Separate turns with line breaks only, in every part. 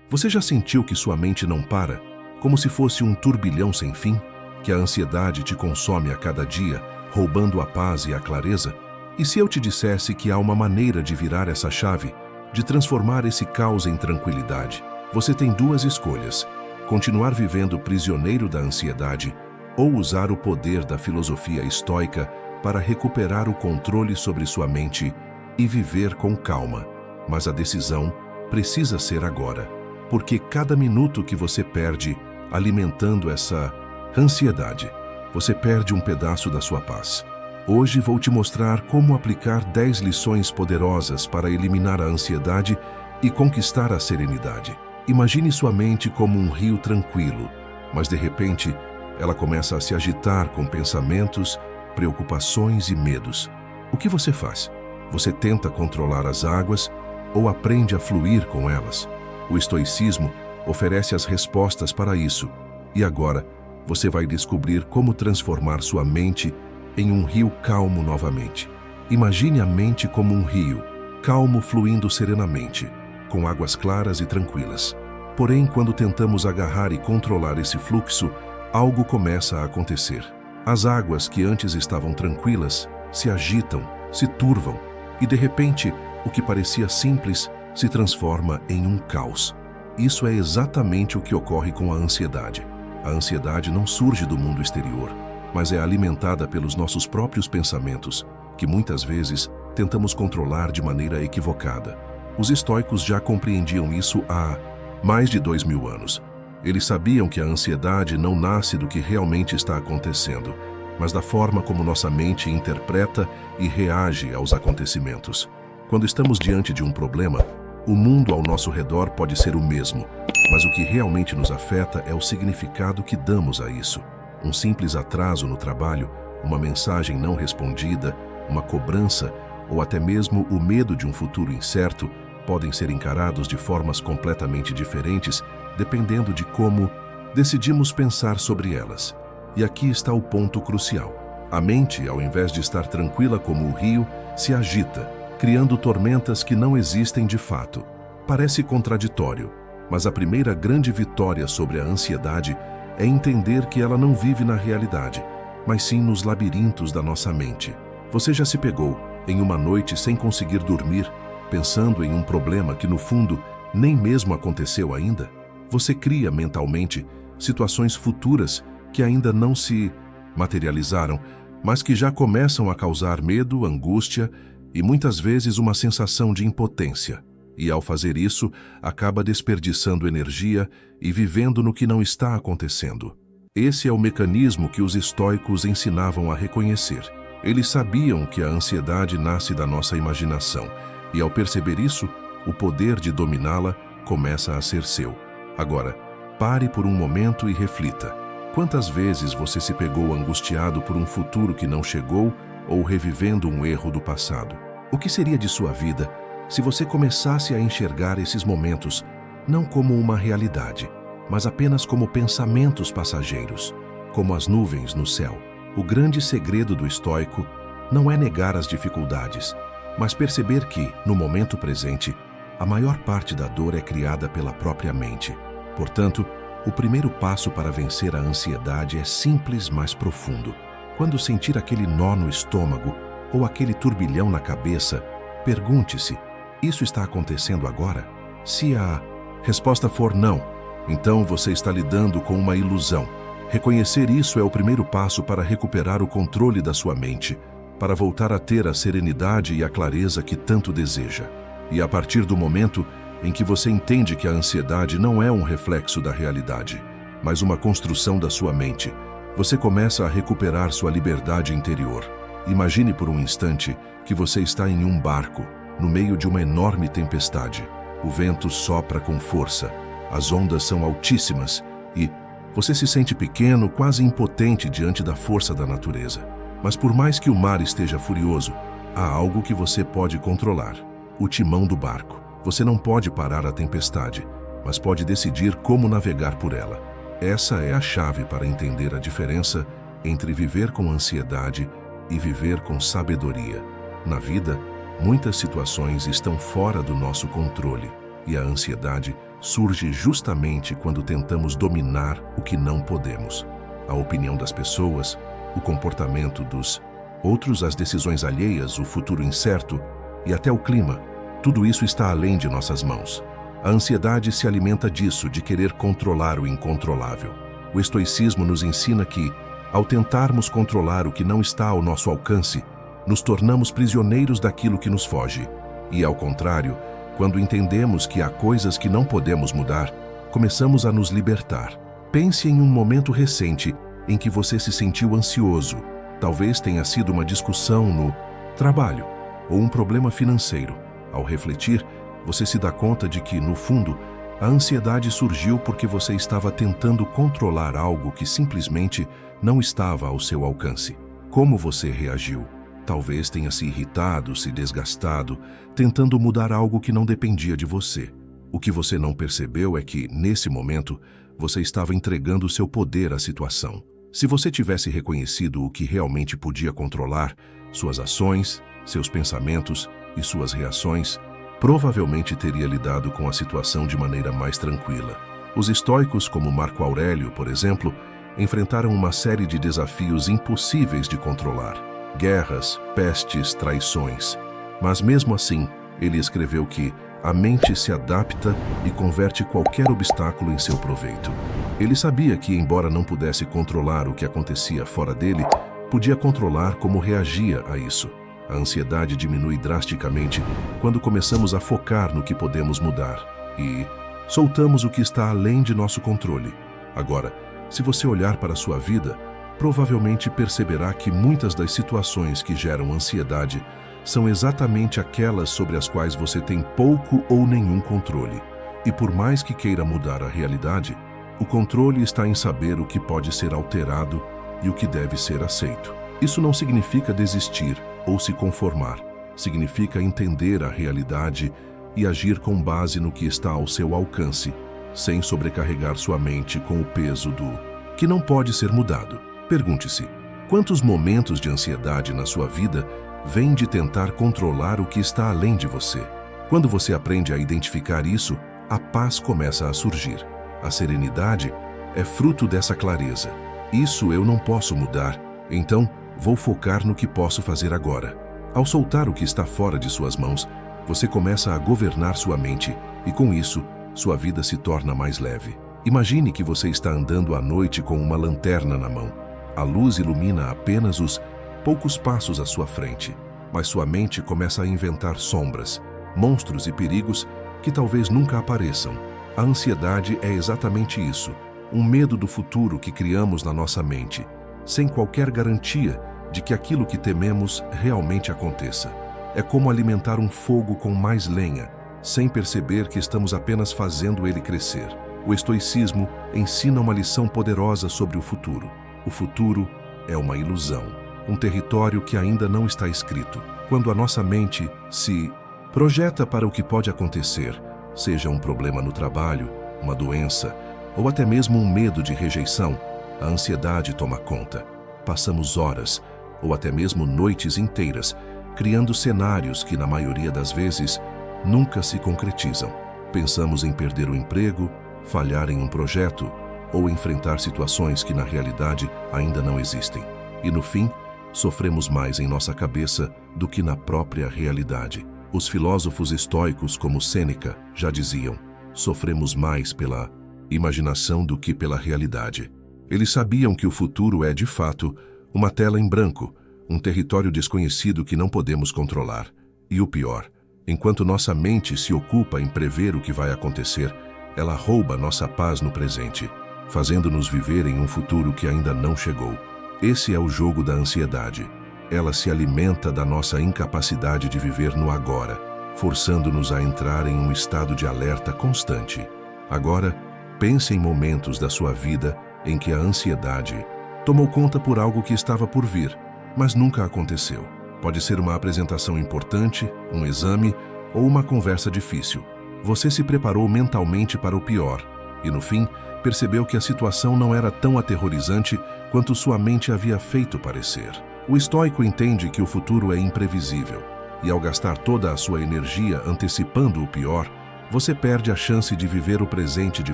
Você já sentiu que sua mente não para, como se fosse um turbilhão sem fim? Que a ansiedade te consome a cada dia, roubando a paz e a clareza? E se eu te dissesse que há uma maneira de virar essa chave, de transformar esse caos em tranquilidade? Você tem duas escolhas: continuar vivendo prisioneiro da ansiedade ou usar o poder da filosofia estoica para recuperar o controle sobre sua mente e viver com calma. Mas a decisão precisa ser agora, porque cada minuto que você perde alimentando essa ansiedade, você perde um pedaço da sua paz. Hoje vou te mostrar como aplicar 10 lições poderosas para eliminar a ansiedade e conquistar a serenidade. Imagine sua mente como um rio tranquilo, mas de repente ela começa a se agitar com pensamentos, preocupações e medos. O que você faz? Você tenta controlar as águas ou aprende a fluir com elas? O estoicismo oferece as respostas para isso. E agora, você vai descobrir como transformar sua mente em um rio calmo novamente. Imagine a mente como um rio, calmo fluindo serenamente, com águas claras e tranquilas. Porém, quando tentamos agarrar e controlar esse fluxo, algo começa a acontecer. As águas que antes estavam tranquilas se agitam, se turvam, e de repente, o que parecia simples se transforma em um caos. Isso é exatamente o que ocorre com a ansiedade. A ansiedade não surge do mundo exterior, mas é alimentada pelos nossos próprios pensamentos, que muitas vezes tentamos controlar de maneira equivocada. Os estoicos já compreendiam isso há mais de 2000 anos. Eles sabiam que a ansiedade não nasce do que realmente está acontecendo, mas da forma como nossa mente interpreta e reage aos acontecimentos. Quando estamos diante de um problema, o mundo ao nosso redor pode ser o mesmo, mas o que realmente nos afeta é o significado que damos a isso. Um simples atraso no trabalho, uma mensagem não respondida, uma cobrança ou até mesmo o medo de um futuro incerto podem ser encarados de formas completamente diferentes, dependendo de como decidimos pensar sobre elas. E aqui está o ponto crucial. A mente, ao invés de estar tranquila como o rio, se agita, criando tormentas que não existem de fato. Parece contraditório, mas a primeira grande vitória sobre a ansiedade é entender que ela não vive na realidade, mas sim nos labirintos da nossa mente. Você já se pegou em uma noite sem conseguir dormir, pensando em um problema que no fundo nem mesmo aconteceu ainda? Você cria mentalmente situações futuras que ainda não se materializaram, mas que já começam a causar medo, angústia e muitas vezes uma sensação de impotência. E ao fazer isso, acaba desperdiçando energia e vivendo no que não está acontecendo. Esse é o mecanismo que os estoicos ensinavam a reconhecer. Eles sabiam que a ansiedade nasce da nossa imaginação, e ao perceber isso, o poder de dominá-la começa a ser seu. Agora, pare por um momento e reflita. Quantas vezes você se pegou angustiado por um futuro que não chegou ou revivendo um erro do passado? O que seria de sua vida se você começasse a enxergar esses momentos não como uma realidade, mas apenas como pensamentos passageiros, como as nuvens no céu? O grande segredo do estoico não é negar as dificuldades, mas perceber que, no momento presente, a maior parte da dor é criada pela própria mente. Portanto, o primeiro passo para vencer a ansiedade é simples, mas profundo. Quando sentir aquele nó no estômago ou aquele turbilhão na cabeça, pergunte-se: isso está acontecendo agora? Se a resposta for não, então você está lidando com uma ilusão. Reconhecer isso é o primeiro passo para recuperar o controle da sua mente, para voltar a ter a serenidade e a clareza que tanto deseja. E a partir do momento em que você entende que a ansiedade não é um reflexo da realidade, mas uma construção da sua mente, você começa a recuperar sua liberdade interior. Imagine por um instante que você está em um barco, no meio de uma enorme tempestade. O vento sopra com força, as ondas são altíssimas e você se sente pequeno, quase impotente diante da força da natureza. Mas por mais que o mar esteja furioso, há algo que você pode controlar: o timão do barco. Você não pode parar a tempestade, mas pode decidir como navegar por ela. Essa é a chave para entender a diferença entre viver com ansiedade e viver com sabedoria. Na vida, muitas situações estão fora do nosso controle e a ansiedade surge justamente quando tentamos dominar o que não podemos. A opinião das pessoas, o comportamento dos outros, as decisões alheias, o futuro incerto e até o clima, tudo isso está além de nossas mãos. A ansiedade se alimenta disso, de querer controlar o incontrolável. O estoicismo nos ensina que, ao tentarmos controlar o que não está ao nosso alcance, nos tornamos prisioneiros daquilo que nos foge. E, ao contrário, quando entendemos que há coisas que não podemos mudar, começamos a nos libertar. Pense em um momento recente em que você se sentiu ansioso. Talvez tenha sido uma discussão no trabalho ou um problema financeiro. Ao refletir, você se dá conta de que, no fundo, a ansiedade surgiu porque você estava tentando controlar algo que simplesmente não estava ao seu alcance. Como você reagiu? Talvez tenha se irritado, se desgastado, tentando mudar algo que não dependia de você. O que você não percebeu é que, nesse momento, você estava entregando seu poder à situação. Se você tivesse reconhecido o que realmente podia controlar, suas ações, seus pensamentos e suas reações, provavelmente teria lidado com a situação de maneira mais tranquila. Os estoicos, como Marco Aurélio, por exemplo, enfrentaram uma série de desafios impossíveis de controlar: guerras, pestes, traições. Mas mesmo assim, ele escreveu que a mente se adapta e converte qualquer obstáculo em seu proveito. Ele sabia que, embora não pudesse controlar o que acontecia fora dele, podia controlar como reagia a isso. A ansiedade diminui drasticamente quando começamos a focar no que podemos mudar e soltamos o que está além de nosso controle. Agora, se você olhar para a sua vida, provavelmente perceberá que muitas das situações que geram ansiedade são exatamente aquelas sobre as quais você tem pouco ou nenhum controle. E por mais que queira mudar a realidade, o controle está em saber o que pode ser alterado e o que deve ser aceito. Isso não significa desistir ou se conformar. Significa entender a realidade e agir com base no que está ao seu alcance, sem sobrecarregar sua mente com o peso do que não pode ser mudado. Pergunte-se: quantos momentos de ansiedade na sua vida vêm de tentar controlar o que está além de você? Quando você aprende a identificar isso, a paz começa a surgir. A serenidade é fruto dessa clareza. Isso eu não posso mudar, então vou focar no que posso fazer agora. Ao soltar o que está fora de suas mãos, você começa a governar sua mente e, com isso, sua vida se torna mais leve. Imagine que você está andando à noite com uma lanterna na mão. A luz ilumina apenas os poucos passos à sua frente, mas sua mente começa a inventar sombras, monstros e perigos que talvez nunca apareçam. A ansiedade é exatamente isso, um medo do futuro que criamos na nossa mente, sem qualquer garantia de que aquilo que tememos realmente aconteça. É como alimentar um fogo com mais lenha, sem perceber que estamos apenas fazendo ele crescer. O estoicismo ensina uma lição poderosa sobre o futuro. O futuro é uma ilusão, um território que ainda não está escrito. Quando a nossa mente se projeta para o que pode acontecer, seja um problema no trabalho, uma doença, ou até mesmo um medo de rejeição, a ansiedade toma conta. Passamos horas, ou até mesmo noites inteiras, criando cenários que, na maioria das vezes, nunca se concretizam. Pensamos em perder o emprego, falhar em um projeto, ou enfrentar situações que, na realidade, ainda não existem. E, no fim, sofremos mais em nossa cabeça do que na própria realidade. Os filósofos estoicos, como Sêneca, já diziam: sofremos mais pela imaginação do que pela realidade. Eles sabiam que o futuro é, de fato, uma tela em branco, um território desconhecido que não podemos controlar. E o pior, enquanto nossa mente se ocupa em prever o que vai acontecer, ela rouba nossa paz no presente, fazendo-nos viver em um futuro que ainda não chegou. Esse é o jogo da ansiedade. Ela se alimenta da nossa incapacidade de viver no agora, forçando-nos a entrar em um estado de alerta constante. Agora, pense em momentos da sua vida em que a ansiedade tomou conta por algo que estava por vir, mas nunca aconteceu. Pode ser uma apresentação importante, um exame ou uma conversa difícil. Você se preparou mentalmente para o pior e, no fim, percebeu que a situação não era tão aterrorizante quanto sua mente havia feito parecer. O estoico entende que o futuro é imprevisível e, ao gastar toda a sua energia antecipando o pior, você perde a chance de viver o presente de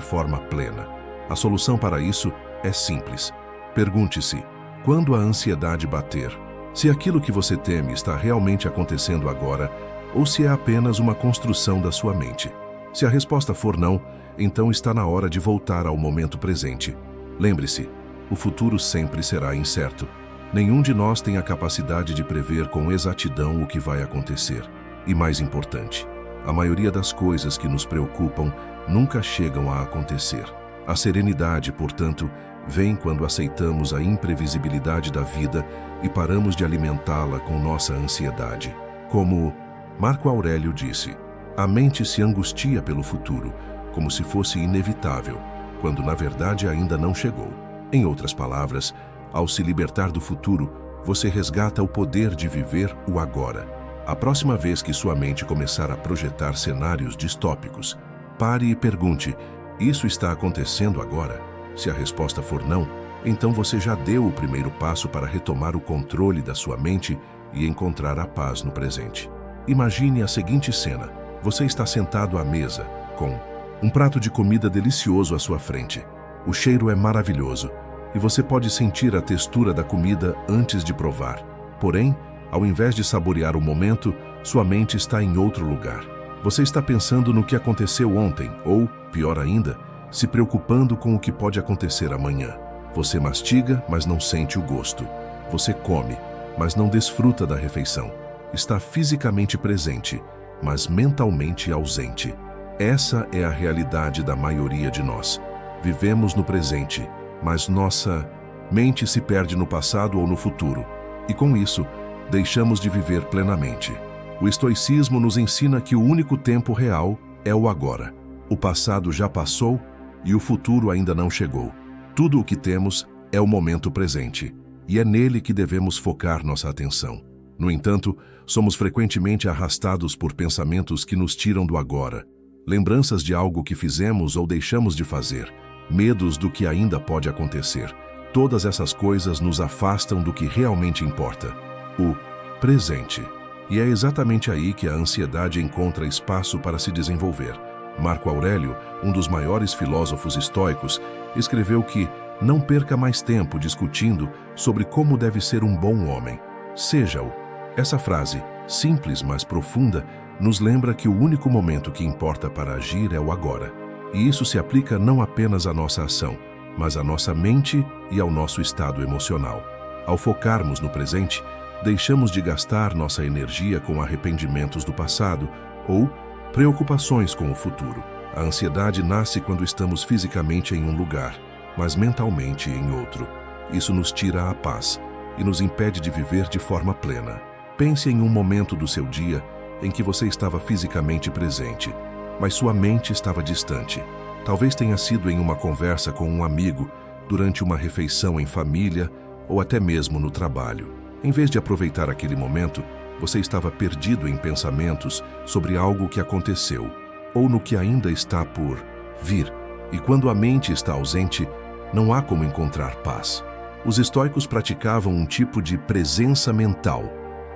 forma plena. A solução para isso é simples. Pergunte-se, quando a ansiedade bater, se aquilo que você teme está realmente acontecendo agora ou se é apenas uma construção da sua mente. Se a resposta for não, então está na hora de voltar ao momento presente. Lembre-se, o futuro sempre será incerto. Nenhum de nós tem a capacidade de prever com exatidão o que vai acontecer. E mais importante, a maioria das coisas que nos preocupam nunca chegam a acontecer. A serenidade, portanto, vem quando aceitamos a imprevisibilidade da vida e paramos de alimentá-la com nossa ansiedade. Como Marco Aurélio disse, a mente se angustia pelo futuro, como se fosse inevitável, quando na verdade ainda não chegou. Em outras palavras, ao se libertar do futuro, você resgata o poder de viver o agora. A próxima vez que sua mente começar a projetar cenários distópicos, pare e pergunte, isso está acontecendo agora? Se a resposta for não, então você já deu o primeiro passo para retomar o controle da sua mente e encontrar a paz no presente. Imagine a seguinte cena. Você está sentado à mesa, com um prato de comida delicioso à sua frente. O cheiro é maravilhoso e você pode sentir a textura da comida antes de provar. Porém, ao invés de saborear o momento, sua mente está em outro lugar. Você está pensando no que aconteceu ontem ou, pior ainda, se preocupando com o que pode acontecer amanhã. Você mastiga, mas não sente o gosto. Você come, mas não desfruta da refeição. Está fisicamente presente, mas mentalmente ausente. Essa é a realidade da maioria de nós. Vivemos no presente, mas nossa mente se perde no passado ou no futuro. E com isso, deixamos de viver plenamente. O estoicismo nos ensina que o único tempo real é o agora. O passado já passou e o futuro ainda não chegou. Tudo o que temos é o momento presente, e é nele que devemos focar nossa atenção. No entanto, somos frequentemente arrastados por pensamentos que nos tiram do agora, lembranças de algo que fizemos ou deixamos de fazer, medos do que ainda pode acontecer. Todas essas coisas nos afastam do que realmente importa, o presente. E é exatamente aí que a ansiedade encontra espaço para se desenvolver. Marco Aurélio, um dos maiores filósofos estoicos, escreveu que não perca mais tempo discutindo sobre como deve ser um bom homem. Seja-o. Essa frase, simples mas profunda, nos lembra que o único momento que importa para agir é o agora. E isso se aplica não apenas à nossa ação, mas à nossa mente e ao nosso estado emocional. Ao focarmos no presente, deixamos de gastar nossa energia com arrependimentos do passado ou preocupações com o futuro. A ansiedade nasce quando estamos fisicamente em um lugar, mas mentalmente em outro. Isso nos tira a paz e nos impede de viver de forma plena. Pense em um momento do seu dia em que você estava fisicamente presente, mas sua mente estava distante. Talvez tenha sido em uma conversa com um amigo, durante uma refeição em família ou até mesmo no trabalho. Em vez de aproveitar aquele momento, você estava perdido em pensamentos sobre algo que aconteceu ou no que ainda está por vir. E quando a mente está ausente, não há como encontrar paz. Os estoicos praticavam um tipo de presença mental,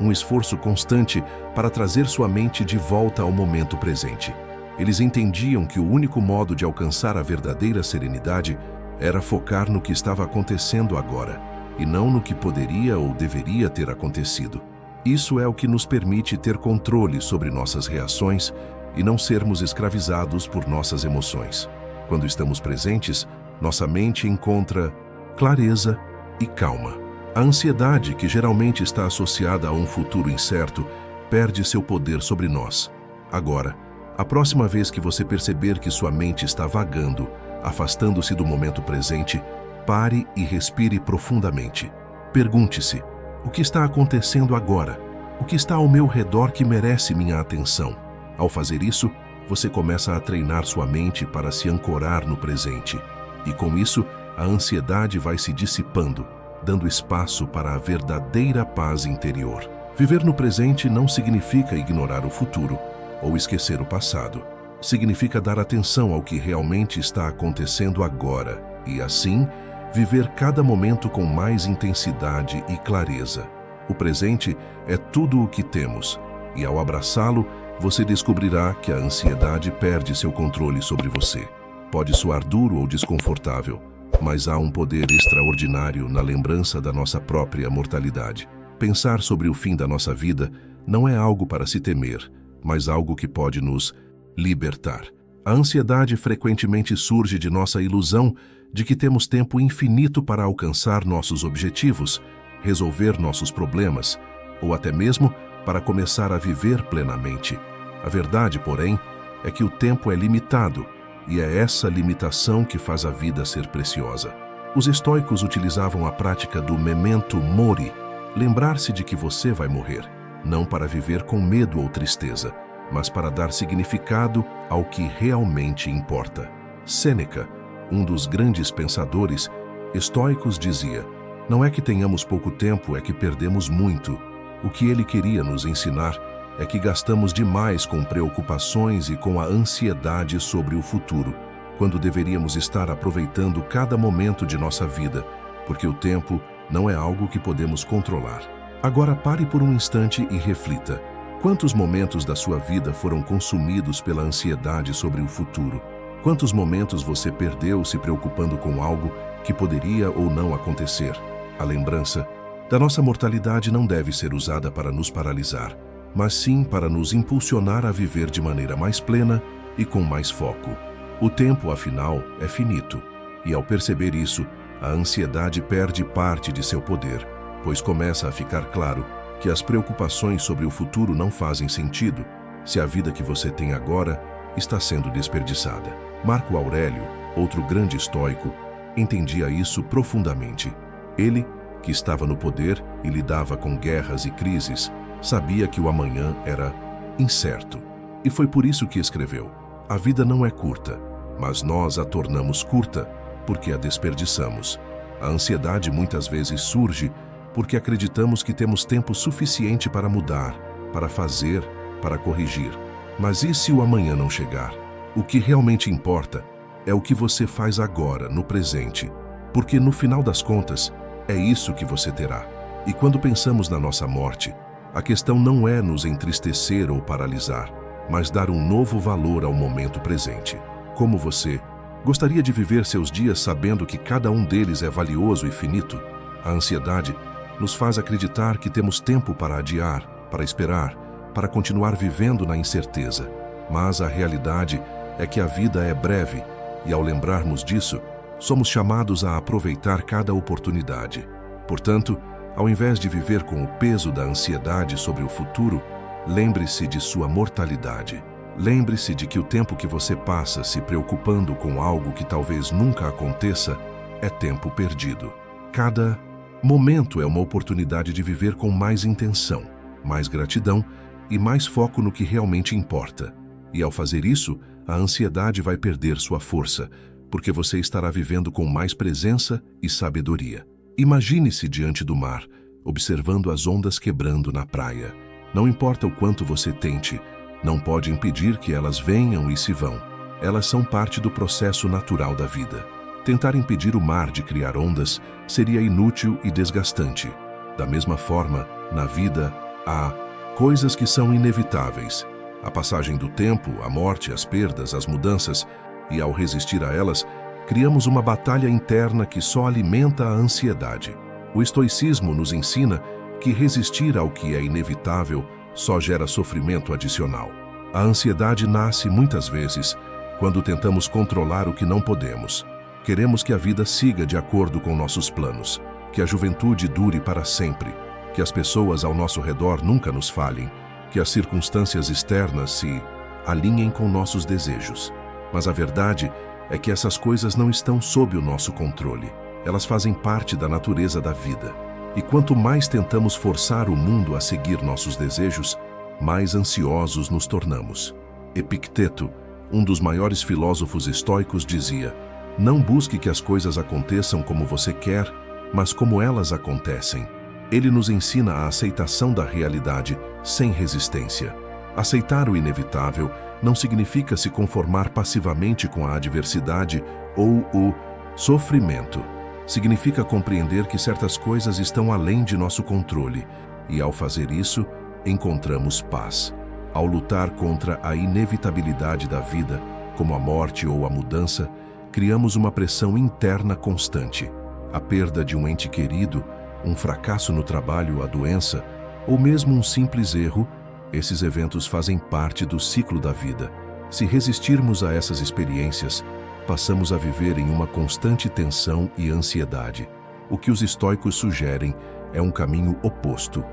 um esforço constante para trazer sua mente de volta ao momento presente. Eles entendiam que o único modo de alcançar a verdadeira serenidade era focar no que estava acontecendo agora, e não no que poderia ou deveria ter acontecido. Isso é o que nos permite ter controle sobre nossas reações e não sermos escravizados por nossas emoções. Quando estamos presentes, nossa mente encontra clareza e calma. A ansiedade, que geralmente está associada a um futuro incerto, perde seu poder sobre nós. Agora, a próxima vez que você perceber que sua mente está vagando, afastando-se do momento presente, pare e respire profundamente. Pergunte-se, o que está acontecendo agora? O que está ao meu redor que merece minha atenção? Ao fazer isso, você começa a treinar sua mente para se ancorar no presente. E com isso, a ansiedade vai se dissipando, dando espaço para a verdadeira paz interior. Viver no presente não significa ignorar o futuro ou esquecer o passado. Significa dar atenção ao que realmente está acontecendo agora e, assim, viver cada momento com mais intensidade e clareza. O presente é tudo o que temos, e ao abraçá-lo, você descobrirá que a ansiedade perde seu controle sobre você. Pode soar duro ou desconfortável, mas há um poder extraordinário na lembrança da nossa própria mortalidade. Pensar sobre o fim da nossa vida não é algo para se temer, mas algo que pode nos libertar. A ansiedade frequentemente surge de nossa ilusão de que temos tempo infinito para alcançar nossos objetivos, resolver nossos problemas, ou até mesmo para começar a viver plenamente. A verdade, porém, é que o tempo é limitado, e é essa limitação que faz a vida ser preciosa. Os estoicos utilizavam a prática do memento mori, lembrar-se de que você vai morrer, não para viver com medo ou tristeza, mas para dar significado ao que realmente importa. Sêneca, um dos grandes pensadores estoicos, dizia: não é que tenhamos pouco tempo, é que perdemos muito. O que ele queria nos ensinar é que gastamos demais com preocupações e com a ansiedade sobre o futuro, quando deveríamos estar aproveitando cada momento de nossa vida, porque o tempo não é algo que podemos controlar. Agora pare por um instante e reflita. Quantos momentos da sua vida foram consumidos pela ansiedade sobre o futuro? Quantos momentos você perdeu se preocupando com algo que poderia ou não acontecer? A lembrança da nossa mortalidade não deve ser usada para nos paralisar, mas sim para nos impulsionar a viver de maneira mais plena e com mais foco. O tempo, afinal, é finito, e ao perceber isso, a ansiedade perde parte de seu poder, pois começa a ficar claro que as preocupações sobre o futuro não fazem sentido se a vida que você tem agora está sendo desperdiçada. Marco Aurélio, outro grande estoico, entendia isso profundamente. Ele, que estava no poder e lidava com guerras e crises, sabia que o amanhã era incerto. E foi por isso que escreveu: a vida não é curta, mas nós a tornamos curta porque a desperdiçamos. A ansiedade muitas vezes surge porque acreditamos que temos tempo suficiente para mudar, para fazer, para corrigir. Mas e se o amanhã não chegar? O que realmente importa é o que você faz agora, no presente, porque no final das contas, é isso que você terá. E quando pensamos na nossa morte, a questão não é nos entristecer ou paralisar, mas dar um novo valor ao momento presente. Como você gostaria de viver seus dias sabendo que cada um deles é valioso e finito? A ansiedade nos faz acreditar que temos tempo para adiar, para esperar, para continuar vivendo na incerteza. Mas a realidade é que a vida é breve, e ao lembrarmos disso, somos chamados a aproveitar cada oportunidade. Portanto, ao invés de viver com o peso da ansiedade sobre o futuro, lembre-se de sua mortalidade. Lembre-se de que o tempo que você passa se preocupando com algo que talvez nunca aconteça é tempo perdido. Cada momento é uma oportunidade de viver com mais intenção, mais gratidão e mais foco no que realmente importa. E ao fazer isso, a ansiedade vai perder sua força, porque você estará vivendo com mais presença e sabedoria. Imagine-se diante do mar, observando as ondas quebrando na praia. Não importa o quanto você tente, não pode impedir que elas venham e se vão. Elas são parte do processo natural da vida. Tentar impedir o mar de criar ondas seria inútil e desgastante. Da mesma forma, na vida, há coisas que são inevitáveis. A passagem do tempo, a morte, as perdas, as mudanças, e ao resistir a elas, criamos uma batalha interna que só alimenta a ansiedade. O estoicismo nos ensina que resistir ao que é inevitável só gera sofrimento adicional. A ansiedade nasce muitas vezes quando tentamos controlar o que não podemos. Queremos que a vida siga de acordo com nossos planos, que a juventude dure para sempre, que as pessoas ao nosso redor nunca nos falhem, que as circunstâncias externas se alinhem com nossos desejos. Mas a verdade é que essas coisas não estão sob o nosso controle. Elas fazem parte da natureza da vida. E quanto mais tentamos forçar o mundo a seguir nossos desejos, mais ansiosos nos tornamos. Epicteto, um dos maiores filósofos estoicos, dizia: não busque que as coisas aconteçam como você quer, mas como elas acontecem. Ele nos ensina a aceitação da realidade sem resistência. Aceitar o inevitável não significa se conformar passivamente com a adversidade ou o sofrimento. Significa compreender que certas coisas estão além de nosso controle, e ao fazer isso, encontramos paz. Ao lutar contra a inevitabilidade da vida, como a morte ou a mudança, criamos uma pressão interna constante. A perda de um ente querido, um fracasso no trabalho, a doença, ou mesmo um simples erro, esses eventos fazem parte do ciclo da vida. Se resistirmos a essas experiências, passamos a viver em uma constante tensão e ansiedade. O que os estoicos sugerem é um caminho oposto.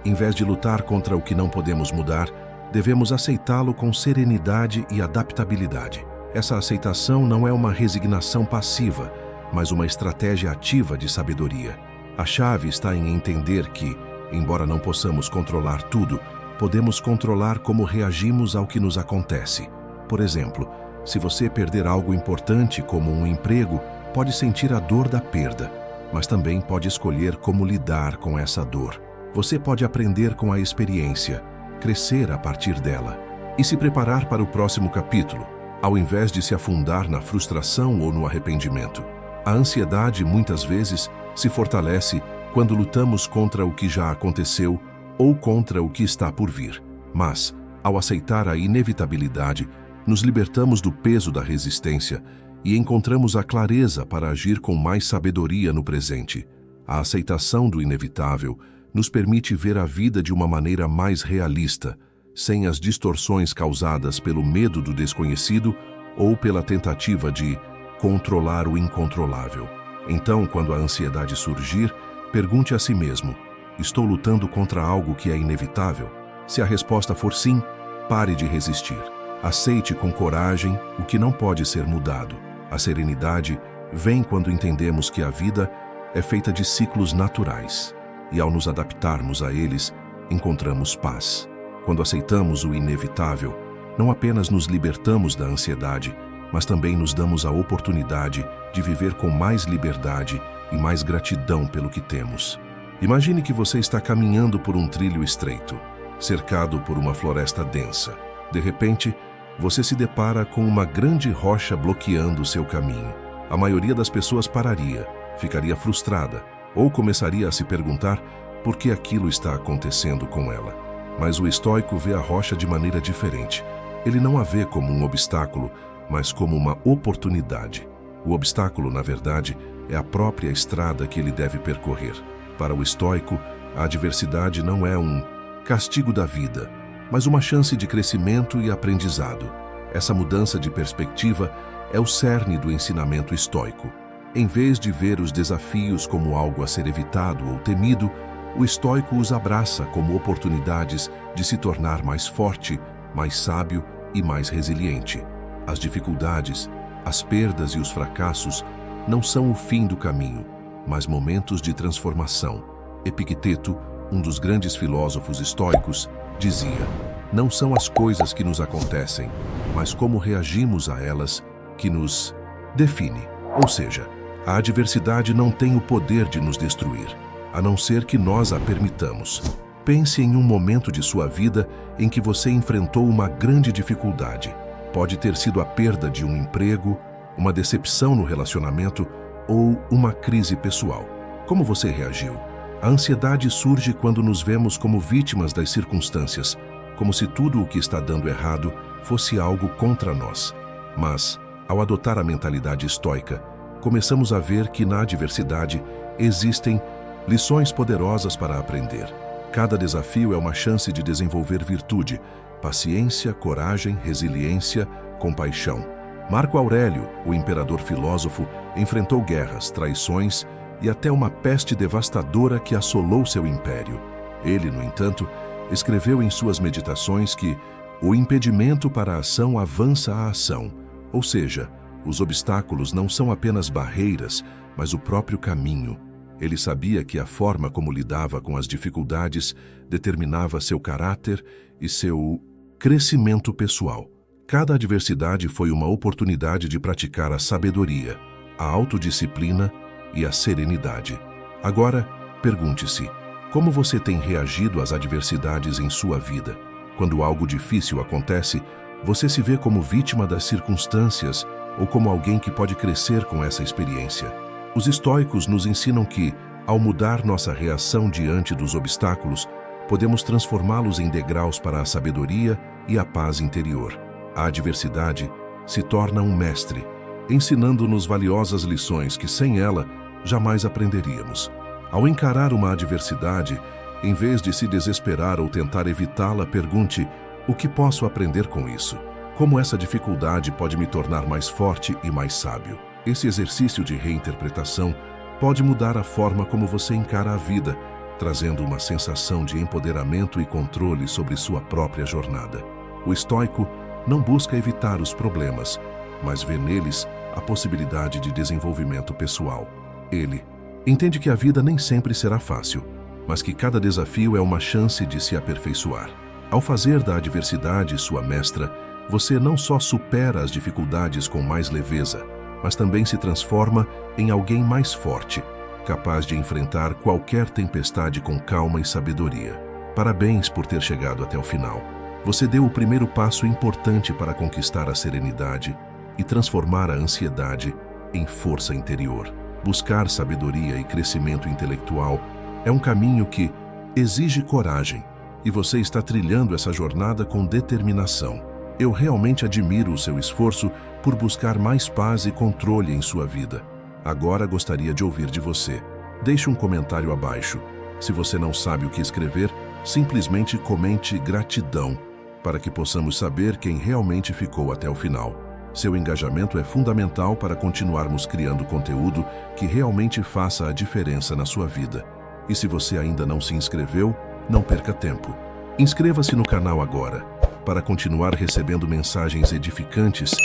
Em vez de lutar contra o que não podemos mudar, devemos aceitá-lo com serenidade e adaptabilidade. Essa aceitação não é uma resignação passiva, mas uma estratégia ativa de sabedoria. A chave está em entender que, embora não possamos controlar tudo, podemos controlar como reagimos ao que nos acontece. Por exemplo, se você perder algo importante como um emprego, pode sentir a dor da perda, mas também pode escolher como lidar com essa dor. Você pode aprender com a experiência, crescer a partir dela e se preparar para o próximo capítulo, ao invés de se afundar na frustração ou no arrependimento. A ansiedade muitas vezes se fortalece quando lutamos contra o que já aconteceu ou contra o que está por vir. Mas, ao aceitar a inevitabilidade, nos libertamos do peso da resistência e encontramos a clareza para agir com mais sabedoria no presente. A aceitação do inevitável nos permite ver a vida de uma maneira mais realista, sem as distorções causadas pelo medo do desconhecido ou pela tentativa de controlar o incontrolável. Então, quando a ansiedade surgir, pergunte a si mesmo: estou lutando contra algo que é inevitável? Se a resposta for sim, pare de resistir. Aceite com coragem o que não pode ser mudado. A serenidade vem quando entendemos que a vida é feita de ciclos naturais. E ao nos adaptarmos a eles, encontramos paz. Quando aceitamos o inevitável, não apenas nos libertamos da ansiedade, mas também nos damos a oportunidade de viver com mais liberdade e mais gratidão pelo que temos. Imagine que você está caminhando por um trilho estreito, cercado por uma floresta densa. De repente, você se depara com uma grande rocha bloqueando seu caminho. A maioria das pessoas pararia, ficaria frustrada, ou começaria a se perguntar por que aquilo está acontecendo com ela. Mas o estoico vê a rocha de maneira diferente. Ele não a vê como um obstáculo, mas como uma oportunidade. O obstáculo, na verdade, é a própria estrada que ele deve percorrer. Para o estoico, a adversidade não é um castigo da vida, mas uma chance de crescimento e aprendizado. Essa mudança de perspectiva é o cerne do ensinamento estoico. Em vez de ver os desafios como algo a ser evitado ou temido, o estoico os abraça como oportunidades de se tornar mais forte, mais sábio e mais resiliente. As dificuldades, as perdas e os fracassos não são o fim do caminho, mas momentos de transformação. Epicteto, um dos grandes filósofos estoicos, dizia: não são as coisas que nos acontecem, mas como reagimos a elas que nos define. Ou seja, a adversidade não tem o poder de nos destruir, a não ser que nós a permitamos. Pense em um momento de sua vida em que você enfrentou uma grande dificuldade. Pode ter sido a perda de um emprego, uma decepção no relacionamento ou uma crise pessoal. Como você reagiu? A ansiedade surge quando nos vemos como vítimas das circunstâncias, como se tudo o que está dando errado fosse algo contra nós. Mas, ao adotar a mentalidade estoica, começamos a ver que na adversidade existem lições poderosas para aprender. Cada desafio é uma chance de desenvolver virtude, paciência, coragem, resiliência, compaixão. Marco Aurélio, o imperador filósofo, enfrentou guerras, traições e até uma peste devastadora que assolou seu império. Ele, no entanto, escreveu em suas meditações que o impedimento para a ação avança a ação, ou seja, os obstáculos não são apenas barreiras, mas o próprio caminho. Ele sabia que a forma como lidava com as dificuldades determinava seu caráter e seu crescimento pessoal. Cada adversidade foi uma oportunidade de praticar a sabedoria, a autodisciplina e a serenidade. Agora, pergunte-se: como você tem reagido às adversidades em sua vida? Quando algo difícil acontece, você se vê como vítima das circunstâncias ou como alguém que pode crescer com essa experiência? Os estoicos nos ensinam que, ao mudar nossa reação diante dos obstáculos, podemos transformá-los em degraus para a sabedoria e a paz interior. A adversidade se torna um mestre, ensinando-nos valiosas lições que sem ela jamais aprenderíamos. Ao encarar uma adversidade, em vez de se desesperar ou tentar evitá-la, pergunte: o que posso aprender com isso? Como essa dificuldade pode me tornar mais forte e mais sábio? Esse exercício de reinterpretação pode mudar a forma como você encara a vida, trazendo uma sensação de empoderamento e controle sobre sua própria jornada. O estoico não busca evitar os problemas, mas vê neles a possibilidade de desenvolvimento pessoal. Ele entende que a vida nem sempre será fácil, mas que cada desafio é uma chance de se aperfeiçoar. Ao fazer da adversidade sua mestra, você não só supera as dificuldades com mais leveza, mas também se transforma em alguém mais forte, capaz de enfrentar qualquer tempestade com calma e sabedoria. Parabéns por ter chegado até o final. Você deu o primeiro passo importante para conquistar a serenidade e transformar a ansiedade em força interior. Buscar sabedoria e crescimento intelectual é um caminho que exige coragem, e você está trilhando essa jornada com determinação. Eu realmente admiro o seu esforço por buscar mais paz e controle em sua vida. Agora gostaria de ouvir de você. Deixe um comentário abaixo. Se você não sabe o que escrever, simplesmente comente gratidão, para que possamos saber quem realmente ficou até o final. Seu engajamento é fundamental para continuarmos criando conteúdo que realmente faça a diferença na sua vida. E se você ainda não se inscreveu, não perca tempo. Inscreva-se no canal agora, para continuar recebendo mensagens edificantes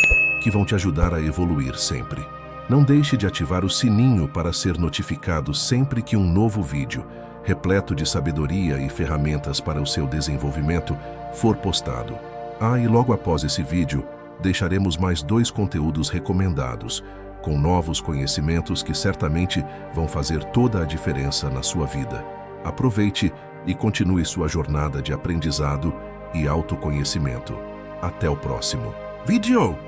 que vão te ajudar a evoluir sempre. Não deixe de ativar o sininho para ser notificado sempre que um novo vídeo, repleto de sabedoria e ferramentas para o seu desenvolvimento, for postado. E logo após esse vídeo, deixaremos mais 2 conteúdos recomendados, com novos conhecimentos que certamente vão fazer toda a diferença na sua vida. Aproveite e continue sua jornada de aprendizado e autoconhecimento. Até o próximo vídeo!